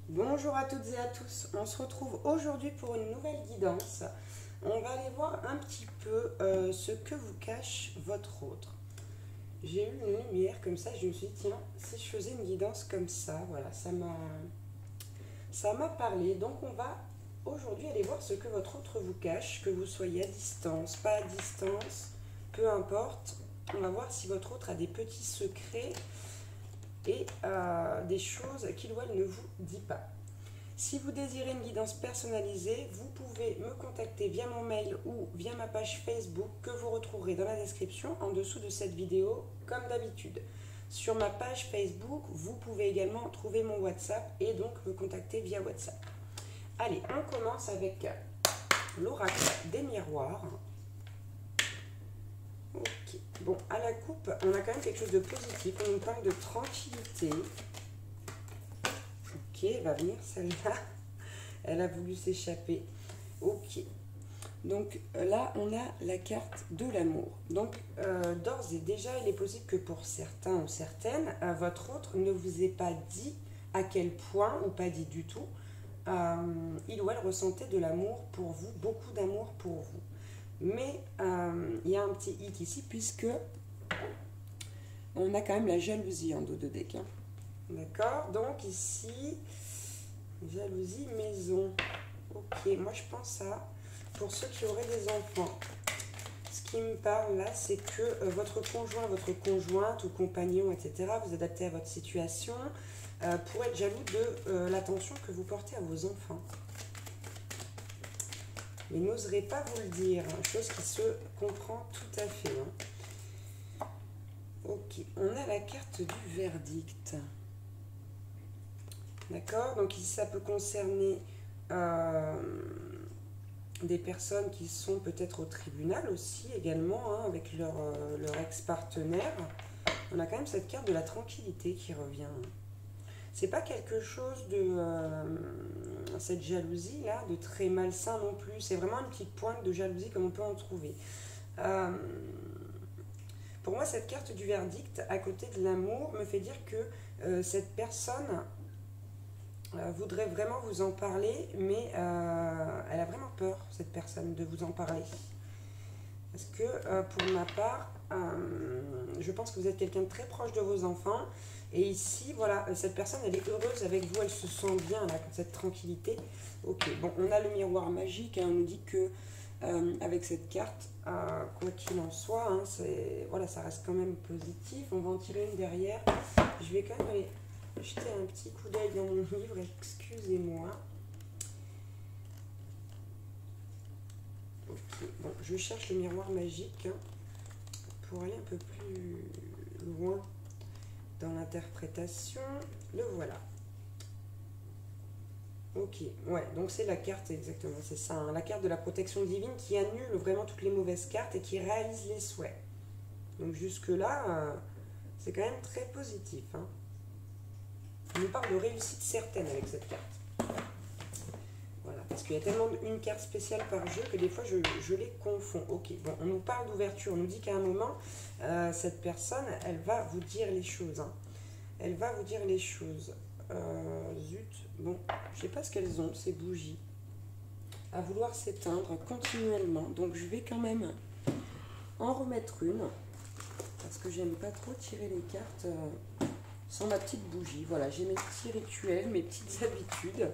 Bonjour à toutes et à tous, on se retrouve aujourd'hui pour une nouvelle guidance. On va aller voir un petit peu ce que vous cache votre autre. J'ai eu une lumière comme ça, je me suis dit tiens, si je faisais une guidance comme ça, voilà, ça m'a parlé. Donc on va aujourd'hui aller voir ce que votre autre vous cache, que vous soyez à distance, pas à distance, peu importe. On va voir si votre autre a des petits secrets et des choses qu'il ou elle ne vous dit pas. Si vous désirez une guidance personnalisée, vous pouvez me contacter via mon mail ou via ma page Facebook que vous retrouverez dans la description en dessous de cette vidéo comme d'habitude. Sur ma page Facebook, vous pouvez également trouver mon WhatsApp et donc me contacter via WhatsApp. Allez, on commence avec l'oracle des miroirs. Ok, bon, à la coupe, on a quand même quelque chose de positif. On nous parle de tranquillité. Ok, elle va venir celle-là. Elle a voulu s'échapper. Ok. Donc là, on a la carte de l'amour. Donc d'ores et déjà, il est possible que pour certains ou certaines, votre autre ne vous ait pas dit à quel point, ou pas dit du tout, il ou elle ressentait de l'amour pour vous, beaucoup d'amour pour vous. Mais il y a un petit hic ici, puisque on a quand même la jalousie en dos de deck. Hein. D'accord? Donc ici, jalousie maison. Ok, moi je pense à, pour ceux qui auraient des enfants, ce qui me parle là, c'est que votre conjoint, votre conjointe ou compagnon, etc., vous adaptez à votre situation, pour être jaloux de l'attention que vous portez à vos enfants. Mais n'oserez pas vous le dire, hein, chose qui se comprend tout à fait. Hein. Ok, on a la carte du verdict. D'accord, donc ici ça peut concerner des personnes qui sont peut-être au tribunal aussi également, hein, avec leur ex-partenaire. On a quand même cette carte de la tranquillité qui revient. C'est pas quelque chose de cette jalousie là, de très malsain non plus. C'est vraiment une petite pointe de jalousie comme on peut en trouver. Pour moi, cette carte du verdict, à côté de l'amour, me fait dire que cette personne voudrait vraiment vous en parler, mais elle a vraiment peur, cette personne, de vous en parler. Parce que pour ma part, je pense que vous êtes quelqu'un de très proche de vos enfants. Et ici, voilà, cette personne, elle est heureuse avec vous, elle se sent bien, là, cette tranquillité. Ok, bon, on a le miroir magique, hein, on nous dit que avec cette carte, quoi qu'il en soit, hein, voilà, ça reste quand même positif. On va en tirer une derrière. Je vais quand même aller jeter un petit coup d'œil dans mon livre, excusez-moi. Ok, bon, je cherche le miroir magique hein, pour aller un peu plus loin dans l'interprétation. Le voilà. Ok, ouais, donc c'est la carte, exactement, c'est ça, hein, la carte de la protection divine qui annule vraiment toutes les mauvaises cartes et qui réalise les souhaits. Donc jusque-là, c'est quand même très positif. Hein. On nous parle de réussite certaine avec cette carte. Voilà, parce qu'il y a tellement une carte spéciale par jeu que des fois je les confonds. Ok, bon, on nous parle d'ouverture, on nous dit qu'à un moment, cette personne, elle va vous dire les choses. Hein. Elle va vous dire les choses. Zut, bon, je sais pas ce qu'elles ont, ces bougies. À vouloir s'éteindre continuellement. Donc je vais quand même en remettre une. Parce que j'aime pas trop tirer les cartes sans ma petite bougie. Voilà, j'ai mes petits rituels, mes petites habitudes.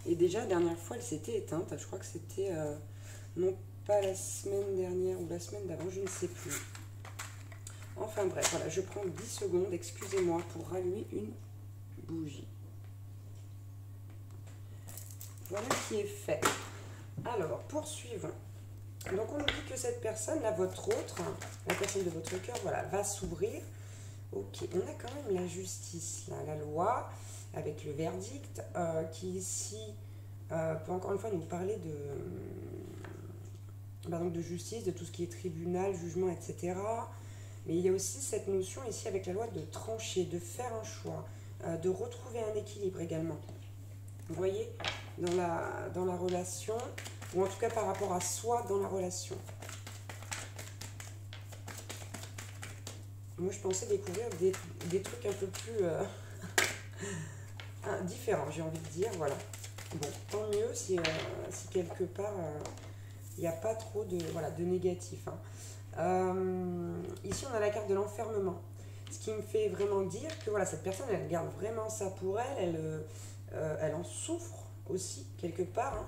Et déjà, la dernière fois, elle s'était éteinte. Je crois que c'était non pas la semaine dernière ou la semaine d'avant, je ne sais plus. Enfin bref, voilà, je prends 10 secondes, excusez-moi, pour rallumer une bougie. Voilà qui est fait. Alors, poursuivons. Donc, on nous dit que cette personne, là, votre autre, la personne de votre cœur, voilà, va s'ouvrir. Ok, on a quand même la justice, là, la loi, avec le verdict, qui ici peut encore une fois nous parler de justice, de tout ce qui est tribunal, jugement, etc. Mais il y a aussi cette notion ici avec la loi de trancher, de faire un choix, de retrouver un équilibre également. Vous voyez, dans la relation, ou en tout cas par rapport à soi dans la relation. Moi, je pensais découvrir des trucs un peu plus différent, j'ai envie de dire, voilà. Bon, tant mieux si, si quelque part, il n'y a pas trop de, voilà, de négatif. Hein. Ici, on a la carte de l'enfermement. Ce qui me fait vraiment dire que voilà, cette personne, elle garde vraiment ça pour elle en souffre aussi, quelque part. Hein.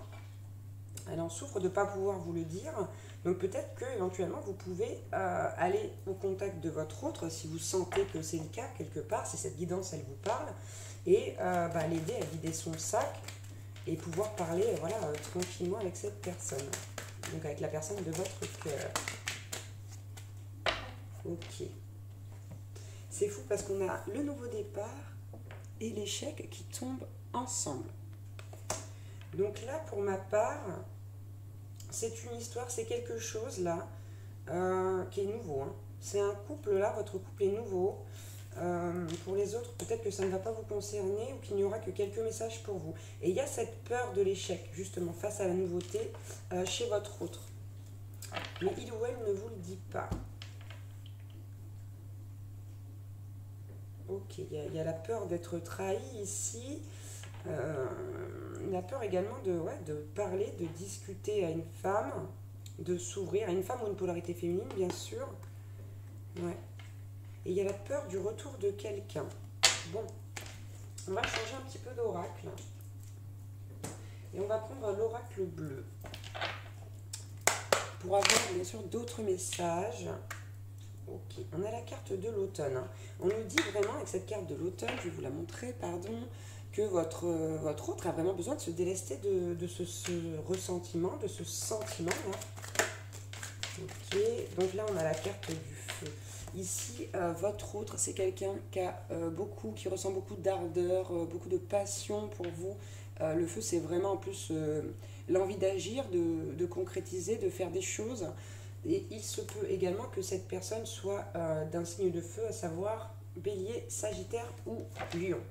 Elle en souffre de ne pas pouvoir vous le dire. Donc peut-être que éventuellement vous pouvez aller au contact de votre autre si vous sentez que c'est le cas quelque part, si cette guidance elle vous parle, et l'aider à vider son sac et pouvoir parler voilà, tranquillement avec cette personne. Donc avec la personne de votre cœur. Ok. C'est fou parce qu'on a le nouveau départ et l'échec qui tombent ensemble. Donc là, pour ma part, c'est une histoire, c'est quelque chose là qui est nouveau. Hein. C'est un couple là, votre couple est nouveau. Pour les autres, peut-être que ça ne va pas vous concerner ou qu'il n'y aura que quelques messages pour vous. Et il y a cette peur de l'échec, justement, face à la nouveauté chez votre autre. Mais il ou elle ne vous le dit pas. Ok, il y a la peur d'être trahi ici. La peur également de parler, de discuter à une femme, de s'ouvrir à une femme ou une polarité féminine, bien sûr. Ouais. Et il y a la peur du retour de quelqu'un. Bon, on va changer un petit peu d'oracle. Et on va prendre l'oracle bleu. Pour avoir bien sûr d'autres messages. Ok, on a la carte de l'automne. Hein. On nous dit vraiment avec cette carte de l'automne, je vais vous la montrer, pardon, que votre autre a vraiment besoin de se délester de ce ressentiment, de ce sentiment-là. Ok, donc là on a la carte du feu. Ici, votre autre, c'est quelqu'un qui ressent beaucoup d'ardeur, beaucoup de passion pour vous. Le feu, c'est vraiment en plus l'envie d'agir, de concrétiser, de faire des choses. Et il se peut également que cette personne soit d'un signe de feu, à savoir Bélier, Sagittaire ou Lion.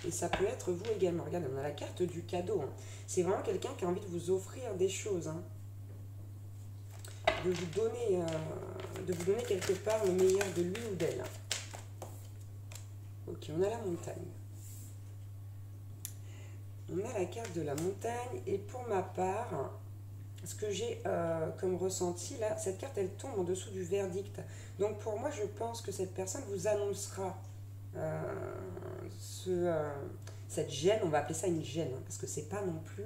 Et ça peut être vous également. Regardez, on a la carte du cadeau. Hein. C'est vraiment quelqu'un qui a envie de vous offrir des choses. Hein. De vous donner quelque part le meilleur de lui ou d'elle. Ok, on a la montagne. On a la carte de la montagne. Et pour ma part, ce que j'ai comme ressenti, là, cette carte, elle tombe en dessous du verdict. Donc pour moi, je pense que cette personne vous annoncera cette gêne, on va appeler ça une gêne, hein, parce que c'est pas non plus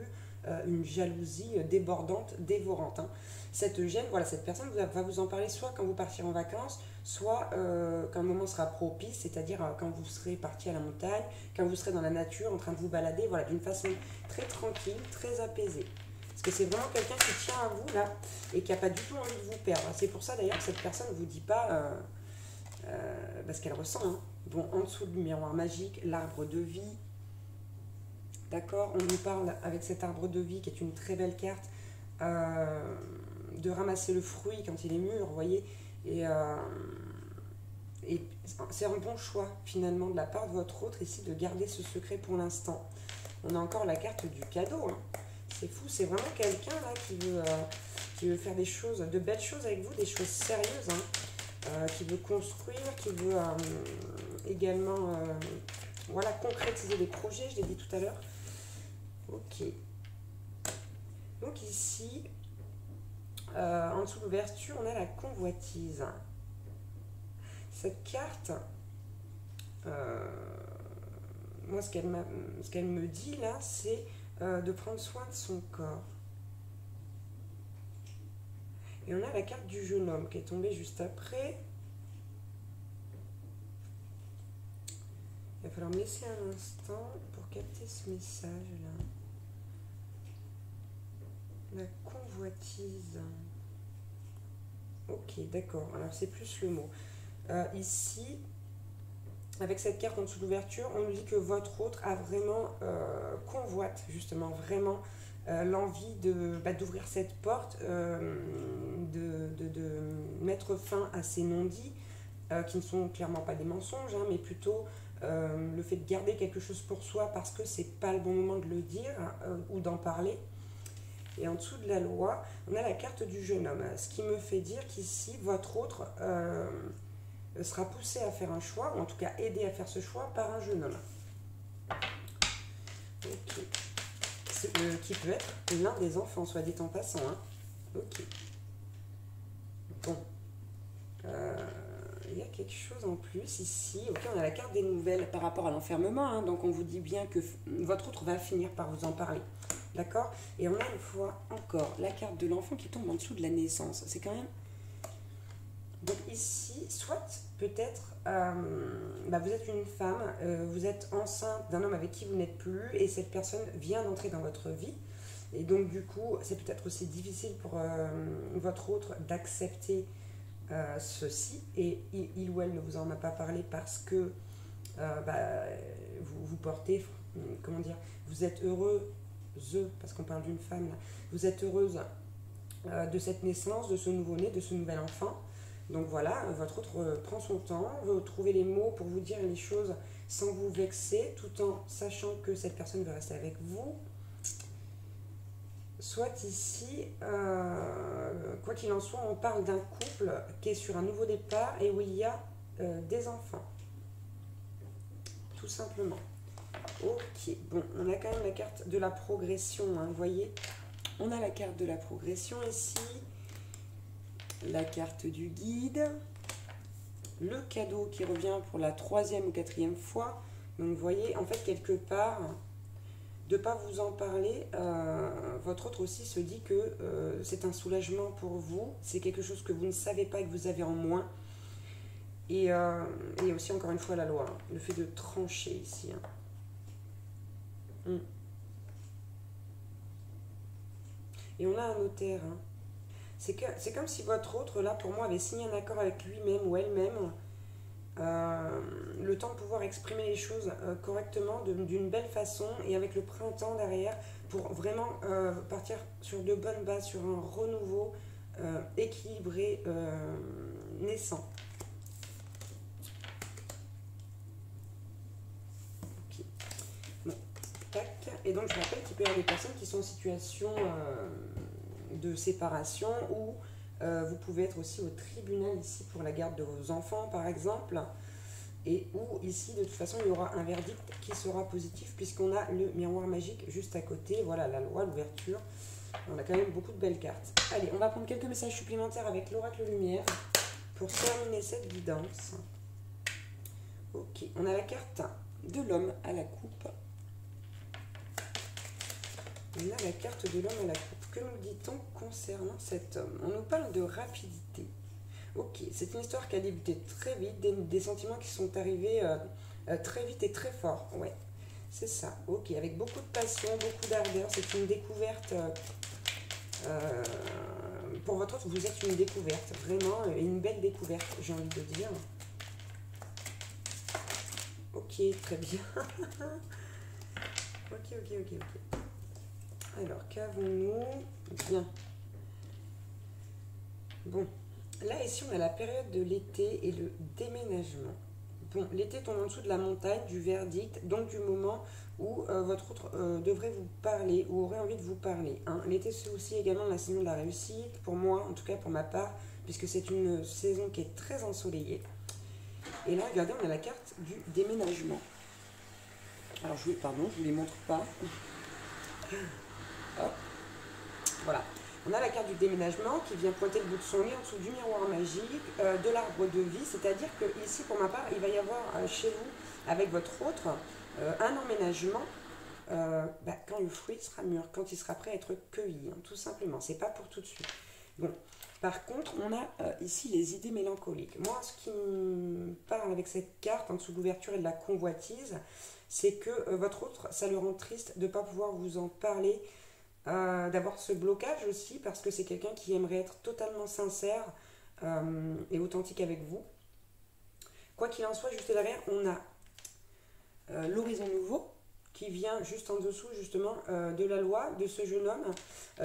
une jalousie débordante, dévorante. Hein. Cette gêne, voilà, cette personne va vous en parler soit quand vous partirez en vacances, soit quand le moment sera propice, c'est-à-dire quand vous serez parti à la montagne, quand vous serez dans la nature en train de vous balader, voilà, d'une façon très tranquille, très apaisée. Parce que c'est vraiment quelqu'un qui tient à vous là et qui n'a pas du tout envie de vous perdre. C'est pour ça d'ailleurs que cette personne ne vous dit pas ce qu'elle ressent. Hein. Bon, en dessous du miroir magique, l'arbre de vie. D'accord, on nous parle avec cet arbre de vie qui est une très belle carte de ramasser le fruit quand il est mûr, vous voyez. Et c'est un bon choix finalement de la part de votre autre ici de garder ce secret pour l'instant. On a encore la carte du cadeau. Hein. C'est fou, c'est vraiment quelqu'un là qui veut faire des choses, de belles choses avec vous, des choses sérieuses, hein, qui veut construire, qui veut également voilà, concrétiser des projets, je l'ai dit tout à l'heure. Ok. Donc ici, en dessous de l'ouverture, on a la convoitise. Cette carte, moi ce qu'elle me dit là, c'est de prendre soin de son corps. Et on a la carte du jeune homme qui est tombée juste après. Il va falloir me laisser un instant pour capter ce message-là. La convoitise. Ok, d'accord. Alors c'est plus le mot. Ici, avec cette carte en dessous de l'ouverture, on nous dit que votre autre a vraiment convoite, justement, vraiment l'envie d'ouvrir cette porte, de mettre fin à ces non-dits, qui ne sont clairement pas des mensonges, hein, mais plutôt le fait de garder quelque chose pour soi parce que c'est pas le bon moment de le dire ou d'en parler. Et en dessous de la loi, on a la carte du jeune homme, ce qui me fait dire qu'ici, votre autre sera poussé à faire un choix, ou en tout cas aidé à faire ce choix par un jeune homme. Ok. Qui peut être l'un des enfants, soit dit en passant. Hein. Ok. Bon. Il y a quelque chose en plus ici. Ok, on a la carte des nouvelles par rapport à l'enfermement. Hein. Donc on vous dit bien que votre autre va finir par vous en parler. D'accord? Et on a une fois encore la carte de l'enfant qui tombe en dessous de la naissance. C'est quand même... Donc ici, soit peut-être vous êtes une femme, vous êtes enceinte d'un homme avec qui vous n'êtes plus et cette personne vient d'entrer dans votre vie. Et donc du coup, c'est peut-être aussi difficile pour votre autre d'accepter ceci. Et il ou elle ne vous en a pas parlé parce que vous portez, comment dire, vous êtes heureuse, parce qu'on parle d'une femme là, vous êtes heureuse de cette naissance, de ce nouveau-né, de ce nouvel enfant. Donc voilà, votre autre prend son temps, veut trouver les mots pour vous dire les choses sans vous vexer, tout en sachant que cette personne veut rester avec vous. Soit ici, quoi qu'il en soit, on parle d'un couple qui est sur un nouveau départ et où il y a des enfants. Tout simplement. Ok, bon, on a quand même la carte de la progression, hein, vous voyez. On a la carte de la progression ici. La carte du guide, le cadeau qui revient pour la 3e ou 4e fois. Donc vous voyez, en fait, quelque part, de ne pas vous en parler, votre autre aussi se dit que c'est un soulagement pour vous, c'est quelque chose que vous ne savez pas et que vous avez en moins. Et aussi, encore une fois, la loi, hein, le fait de trancher ici. Hein. Et on a un notaire, hein. C'est comme si votre autre, là, pour moi, avait signé un accord avec lui-même ou elle-même, le temps de pouvoir exprimer les choses correctement, d'une belle façon, et avec le printemps derrière, pour vraiment partir sur de bonnes bases, sur un renouveau équilibré, naissant. Ok. Bon. Tac. Et donc, je rappelle qu'il peut y avoir des personnes qui sont en situation... de séparation ou vous pouvez être aussi au tribunal ici pour la garde de vos enfants par exemple et où ici de toute façon il y aura un verdict qui sera positif puisqu'on a le miroir magique juste à côté, voilà la loi, l'ouverture, on a quand même beaucoup de belles cartes. Allez, on va prendre quelques messages supplémentaires avec l'oracle lumière pour terminer cette guidance. Ok, on a la carte de l'homme à la coupe. On a la carte de l'homme à la coupe. Que nous dit-on concernant cet homme? On nous parle de rapidité. Ok, c'est une histoire qui a débuté très vite, des sentiments qui sont arrivés très vite et très fort. Ouais, c'est ça. Ok, avec beaucoup de passion, beaucoup d'ardeur. C'est une découverte. Pour votre autre, vous êtes une découverte. Vraiment, une belle découverte, j'ai envie de dire. Ok, très bien. Ok. Alors, qu'avons-nous? Bien. Bon, là, ici, on a la période de l'été et le déménagement. Bon, l'été tombe en dessous de la montagne, du verdict, donc du moment où votre autre devrait vous parler ou aurait envie de vous parler. Hein. L'été, c'est aussi également la saison de la réussite, pour moi, en tout cas pour ma part, puisque c'est une saison qui est très ensoleillée. Et là, regardez, on a la carte du déménagement. Alors, je vous les montre pas. Hop. Voilà. On a la carte du déménagement qui vient pointer le bout de son nez en dessous du miroir magique, de l'arbre de vie. C'est-à-dire que ici, pour ma part, il va y avoir chez vous, avec votre autre, un emménagement quand le fruit sera mûr, quand il sera prêt à être cueilli, hein, tout simplement. C'est pas pour tout de suite. Bon. Par contre, on a ici les idées mélancoliques. Moi, ce qui me parle avec cette carte, en dessous de l'ouverture et de la convoitise, c'est que votre autre, ça le rend triste de ne pas pouvoir vous en parler, d'avoir ce blocage aussi, parce que c'est quelqu'un qui aimerait être totalement sincère et authentique avec vous. Quoi qu'il en soit, juste derrière, on a l'horizon nouveau, qui vient juste en dessous justement de la loi, de ce jeune homme,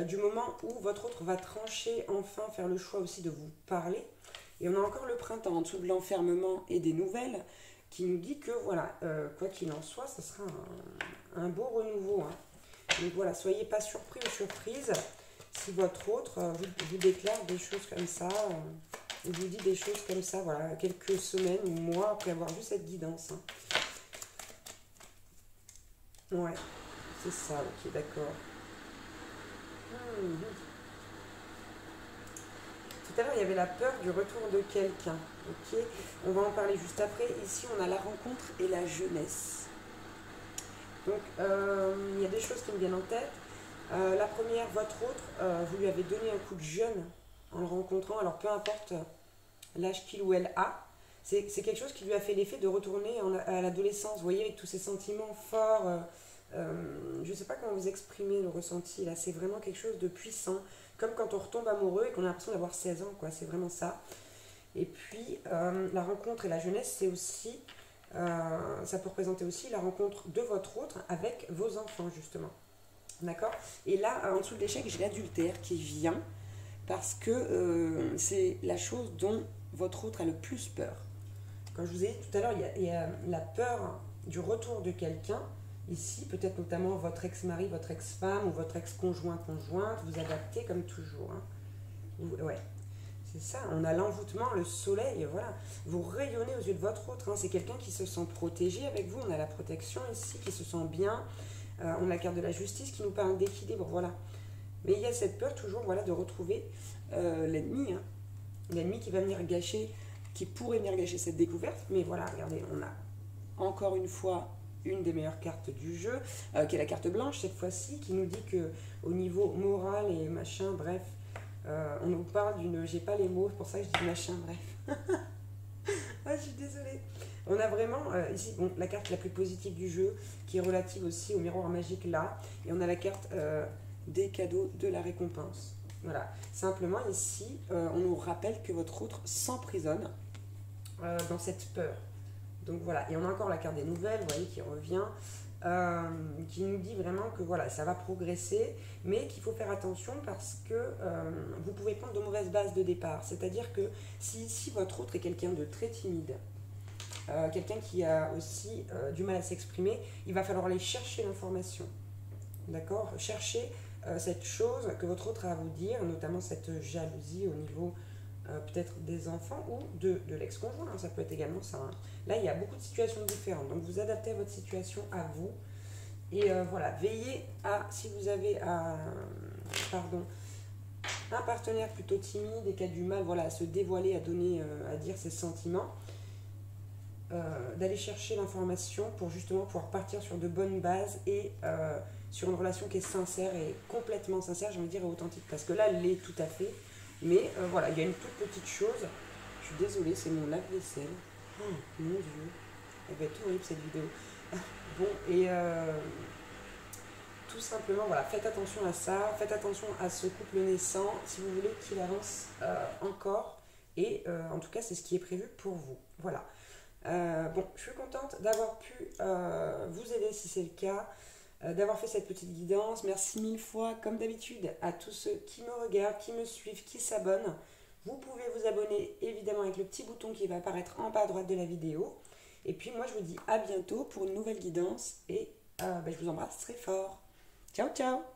du moment où votre autre va trancher, enfin faire le choix aussi de vous parler. Et on a encore le printemps en dessous de l'enfermement et des nouvelles, qui nous dit que voilà, quoi qu'il en soit, ce sera un beau renouveau. Hein. Donc voilà, soyez pas surpris ou surprise si votre autre vous déclare des choses comme ça, ou vous dit des choses comme ça, voilà, quelques semaines ou mois après avoir vu cette guidance. Hein. Ouais, C'est ça, ok, d'accord. Hmm. Tout à l'heure, il y avait la peur du retour de quelqu'un. Ok, on va en parler juste après. Ici, on a la rencontre et la jeunesse. Donc, il y a des choses qui me viennent en tête. La première, votre autre, vous lui avez donné un coup de jeune en le rencontrant. Alors, peu importe l'âge qu'il ou elle a, c'est quelque chose qui lui a fait l'effet de retourner à l'adolescence. Vous voyez, avec tous ces sentiments forts. Je ne sais pas comment vous exprimer le ressenti. Là, c'est vraiment quelque chose de puissant. Comme quand on retombe amoureux et qu'on a l'impression d'avoir 16 ans, quoi. C'est vraiment ça. Et puis, la rencontre et la jeunesse, c'est aussi, ça peut représenter aussi la rencontre de votre autre avec vos enfants, justement. D'accord. Et là, en dessous de l'échec, j'ai l'adultère qui vient parce que c'est la chose dont votre autre a le plus peur. Comme je vous ai dit tout à l'heure, il y a la peur du retour de quelqu'un. Ici, peut-être notamment votre ex-mari, votre ex-femme ou votre ex-conjoint, conjointe, vous adaptez comme toujours. Hein. Ouais, c'est ça, on a l'envoûtement, le soleil, voilà. Vous rayonnez aux yeux de votre autre. Hein. C'est quelqu'un qui se sent protégé avec vous. On a la protection ici, qui se sent bien. On a la carte de la justice qui nous parle d'équilibre, voilà. Mais il y a cette peur toujours, voilà, de retrouver l'ennemi. Hein. L'ennemi qui va venir gâcher, qui pourrait venir gâcher cette découverte. Mais voilà, regardez, on a encore une fois une des meilleures cartes du jeu, qui est la carte blanche cette fois-ci, qui nous dit que au niveau moral et machin, bref, on nous parle d'une... J'ai pas les mots, c'est pour ça que je dis machin, bref. Ah, je suis désolée. On a vraiment ici bon, la carte la plus positive du jeu, qui est relative aussi au miroir magique là. Et on a la carte des cadeaux de la récompense. Voilà. Simplement ici, on nous rappelle que votre autre s'emprisonne dans cette peur. Donc voilà. Et on a encore la carte des nouvelles, vous voyez, qui revient. Qui nous dit vraiment que voilà, ça va progresser, mais qu'il faut faire attention parce que vous pouvez prendre de mauvaises bases de départ. C'est-à-dire que si votre autre est quelqu'un de très timide, quelqu'un qui a aussi du mal à s'exprimer, il va falloir aller chercher l'information. D'accord. Chercher cette chose que votre autre a à vous dire, notamment cette jalousie au niveau peut-être des enfants ou de l'ex-conjoint, hein, ça peut être également ça. Hein. Là, il y a beaucoup de situations différentes, donc vous adaptez à votre situation, à vous, et voilà, veillez à, si vous avez un partenaire plutôt timide et qui a du mal voilà, à se dévoiler, à donner, à dire ses sentiments, d'aller chercher l'information pour justement pouvoir partir sur de bonnes bases et sur une relation qui est sincère et complètement sincère, j'ai envie de dire, et authentique, parce que là, elle l'est tout à fait. Mais voilà, il y a une toute petite chose. Je suis désolée, c'est mon lave-vaisselle. Oh, mon Dieu. Elle va être horrible cette vidéo. Bon, et tout simplement, voilà, faites attention à ça. Faites attention à ce couple naissant si vous voulez qu'il avance encore. Et en tout cas, c'est ce qui est prévu pour vous. Voilà. Bon, je suis contente d'avoir pu vous aider si c'est le cas. D'avoir fait cette petite guidance. Merci mille fois, comme d'habitude, à tous ceux qui me regardent, qui me suivent, qui s'abonnent. Vous pouvez vous abonner évidemment avec le petit bouton qui va apparaître en bas à droite de la vidéo. Et puis moi, je vous dis à bientôt pour une nouvelle guidance et je vous embrasse très fort. Ciao, ciao!